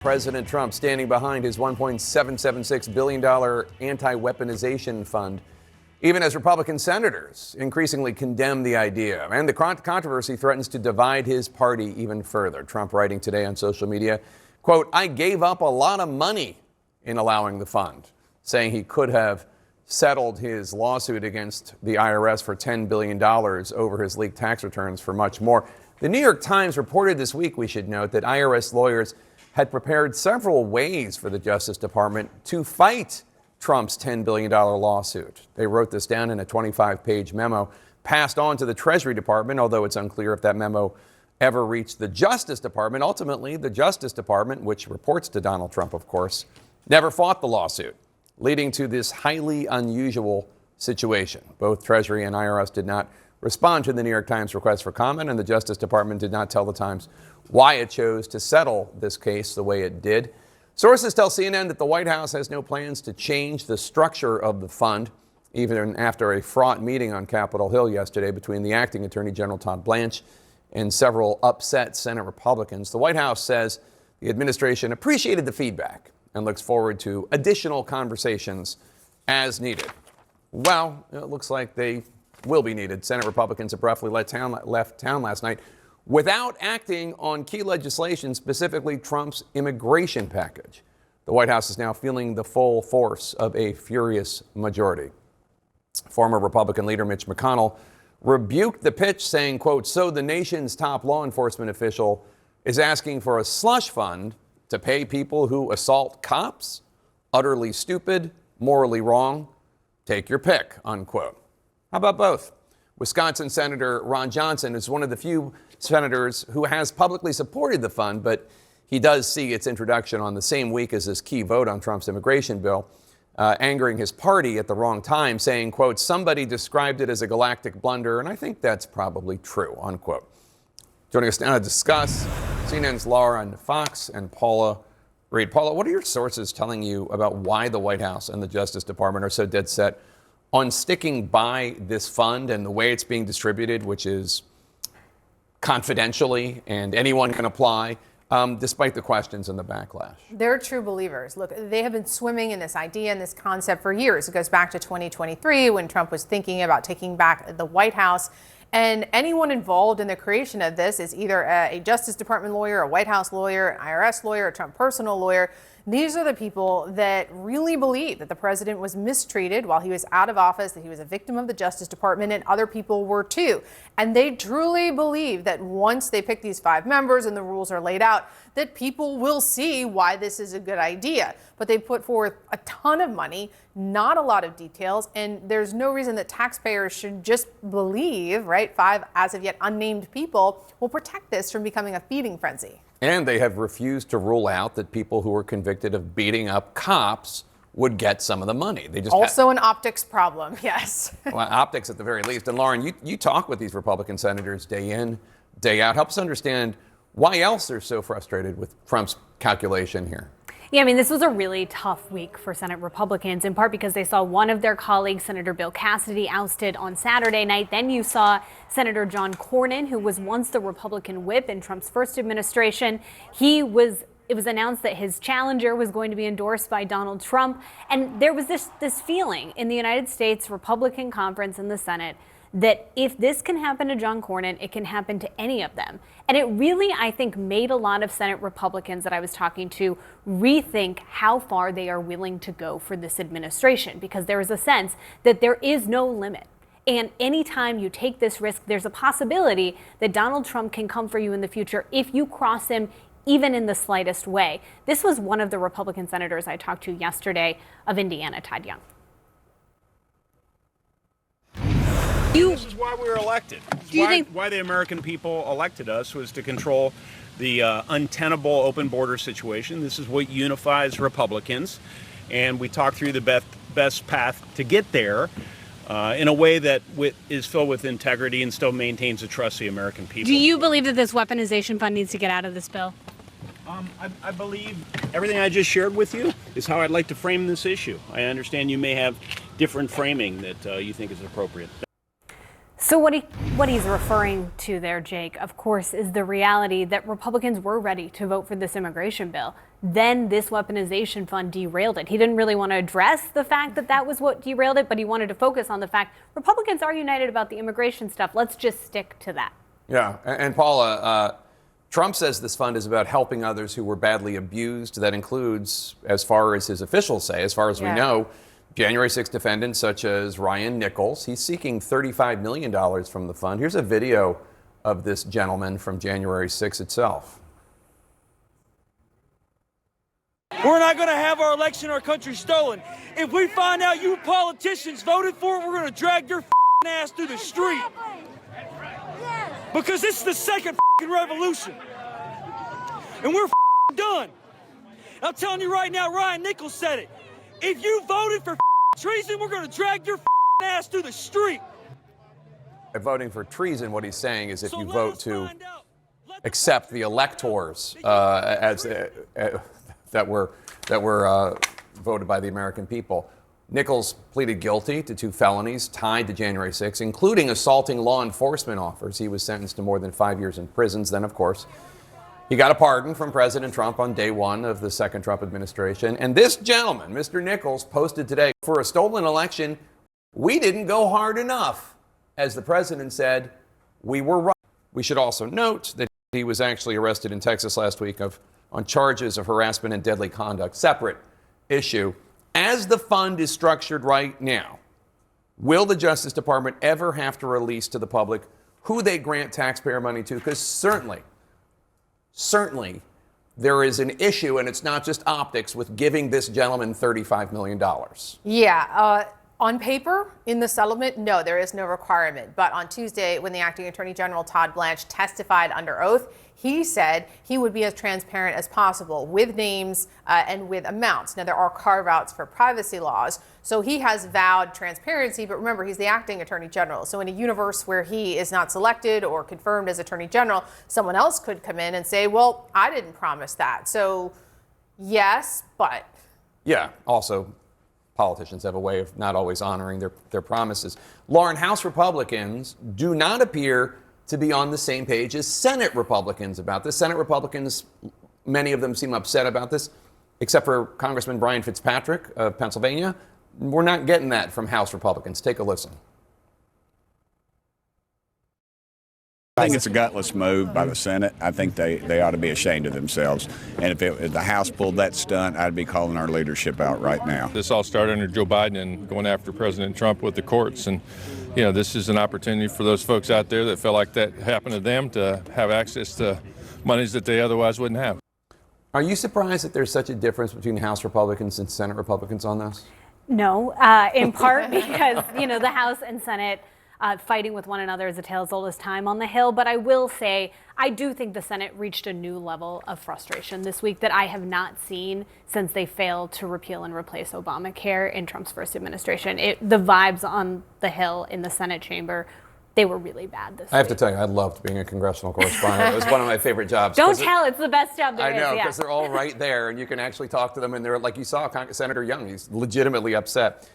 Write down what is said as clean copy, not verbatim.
President Trump standing behind his $1.776 billion anti-weaponization fund, even as Republican senators increasingly condemn the idea. And the controversy threatens to divide his party even further. Trump writing today on social media, quote, "I gave up a lot of money in allowing the fund," saying he could have settled his lawsuit against the IRS for $10 billion over his leaked tax returns for much more. The New York Times reported this week, we should note, that IRS lawyers had prepared several ways for the Justice Department to fight Trump's $10 billion lawsuit. They wrote this down in a 25-page memo passed on to the Treasury Department, although it's unclear if that memo ever reached the Justice Department. Ultimately, the Justice Department, which reports to Donald Trump, of course, never fought the lawsuit, leading to this highly unusual situation. Both Treasury and IRS did not respond to the New York Times request for comment, and the Justice Department did not tell the Times why it chose to settle this case the way it did. Sources tell CNN that the White House has no plans to change the structure of the fund, even after a fraught meeting on Capitol Hill yesterday between the acting Attorney General Todd Blanche and several upset Senate Republicans. The White House says the administration appreciated the feedback and looks forward to additional conversations as needed. Well, it looks like they will be needed. Senate Republicans abruptly left town last night without acting on key legislation, specifically Trump's immigration package. The White House is now feeling the full force of a furious majority. Former Republican leader Mitch McConnell rebuked the pitch, saying, quote, "So the nation's top law enforcement official is asking for a slush fund to pay people who assault cops? Utterly stupid, morally wrong. Take your pick," unquote. How about both? Wisconsin Senator Ron Johnson is one of the few senators who has publicly supported the fund, but he does see its introduction on the same week as his key vote on Trump's immigration bill, angering his party at the wrong time, saying, quote, "Somebody described it as a galactic blunder, and I think that's probably true," unquote. Joining us now to discuss, CNN's Lauren Fox and Paula Reed. Paula, what are your sources telling you about why the White House and the Justice Department are so dead set on sticking by this fund and the way it's being distributed, which is confidentially and anyone can apply, despite the questions and the backlash? They're true believers. Look, they have been swimming in this idea and this concept for years. It goes back to 2023 when Trump was thinking about taking back the White House. And anyone involved in the creation of this is either a Justice Department lawyer, a White House lawyer, an IRS lawyer, a Trump personal lawyer. These are the people that really believe that the president was mistreated while he was out of office, that he was a victim of the Justice Department, and other people were too. And they truly believe that once they pick these 5 members and the rules are laid out, that people will see why this is a good idea. But they put forth a ton of money, not a lot of details, and there's no reason that taxpayers should just believe, right, 5 as of yet unnamed people will protect this from becoming a feeding frenzy. And they have refused to rule out that people who were convicted of beating up cops would get some of the money. They just also an optics problem, yes. Well, optics at the very least. And Lauren, you talk with these Republican senators day in, day out. Help us understand why else they're so frustrated with Trump's calculation here. Yeah, I mean, this was a really tough week for Senate Republicans, in part because they saw one of their colleagues, Senator Bill Cassidy, ousted on Saturday night. Then you saw Senator John Cornyn, who was once the Republican whip in Trump's first administration. It was announced that his challenger was going to be endorsed by Donald Trump. And there was this feeling in the United States Republican conference in the Senate that if this can happen to John Cornyn, it can happen to any of them. And it really, I think, made a lot of Senate Republicans that I was talking to rethink how far they are willing to go for this administration, because there is a sense that there is no limit. And anytime you take this risk, there's a possibility that Donald Trump can come for you in the future if you cross him even in the slightest way. This was one of the Republican senators I talked to yesterday of Indiana, Todd Young. This is why we were elected. Why the American people elected us was to control the untenable open border situation. This is what unifies Republicans, and we talked through the best path to get there in a way that is filled with integrity and still maintains the trust of the American people. Do you believe that this weaponization fund needs to get out of this bill? I believe everything I just shared with you is how I'd like to frame this issue. I understand you may have different framing that you think is appropriate. So what he's referring to there, Jake, of course, is the reality that Republicans were ready to vote for this immigration bill. then this weaponization fund derailed it. He didn't really want to address the fact that that was what derailed it, but he wanted to focus on the fact Republicans are united about the immigration stuff. Let's just stick to that. Yeah, and Paula, Trump says this fund is about helping others who were badly abused. That includes, as far as his officials say, as far as we know, January 6 defendants such as Ryan Nichols. He's seeking $35 million from the fund. Here's a video of this gentleman from January 6 itself. We're not going to have our election, our country stolen. If we find out you politicians voted for it, we're going to drag your ass through the street. Because this is the second revolution. And we're done. I'm telling you right now, Ryan Nichols said it. If you voted for treason, we're going to drag your ass through the street. By voting for treason, what he's saying is if you vote to accept the electors that were voted by the American people. Nichols pleaded guilty to 2 felonies tied to January 6, including assaulting law enforcement officers. He was sentenced to more than 5 years in prison. Then, of course, he got a pardon from President Trump on day 1 of the second Trump administration. And this gentleman, Mr. Nichols, posted today, for a stolen election, we didn't go hard enough. As the president said, we were right. We should also note that he was actually arrested in Texas last week on charges of harassment and deadly conduct. Separate issue. As the fund is structured right now, will the Justice Department ever have to release to the public who they grant taxpayer money to? Because certainly, there is an issue, and it's not just optics, with giving this gentleman $35 million. Yeah. On paper, in the settlement, no, there is no requirement. But on Tuesday, when the acting Attorney General Todd Blanche testified under oath, he said he would be as transparent as possible with names and with amounts. Now, there are carve-outs for privacy laws, so he has vowed transparency. But remember, he's the acting Attorney General. So in a universe where he is not selected or confirmed as Attorney General, someone else could come in and say, well, I didn't promise that. So yes, but. Yeah, also, politicians have a way of not always honoring their promises. Lauren, House Republicans do not appear to be on the same page as Senate Republicans about this. Senate Republicans, many of them seem upset about this, except for Congressman Brian Fitzpatrick of Pennsylvania. We're not getting that from House Republicans. Take a listen. I think it's a gutless move by the Senate. I think they ought to be ashamed of themselves. And if the House pulled that stunt, I'd be calling our leadership out right now. This all started under Joe Biden and going after President Trump with the courts. And, you know, this is an opportunity for those folks out there that felt like that happened to them to have access to monies that they otherwise wouldn't have. Are you surprised that there's such a difference between House Republicans and Senate Republicans on this? No, in part because, you know, the House and Senate fighting with one another is a tale as old as time on the Hill. But I will say, I do think the Senate reached a new level of frustration this week that I have not seen since they failed to repeal and replace Obamacare in Trump's first administration. The vibes on the Hill in the Senate chamber, they were really bad this week. I have to tell you, I loved being a congressional correspondent. It was one of my favorite jobs. Don't tell, it's the best job there I know, is. because they're all right there, and you can actually talk to them, and they're like you saw Senator Young, he's legitimately upset.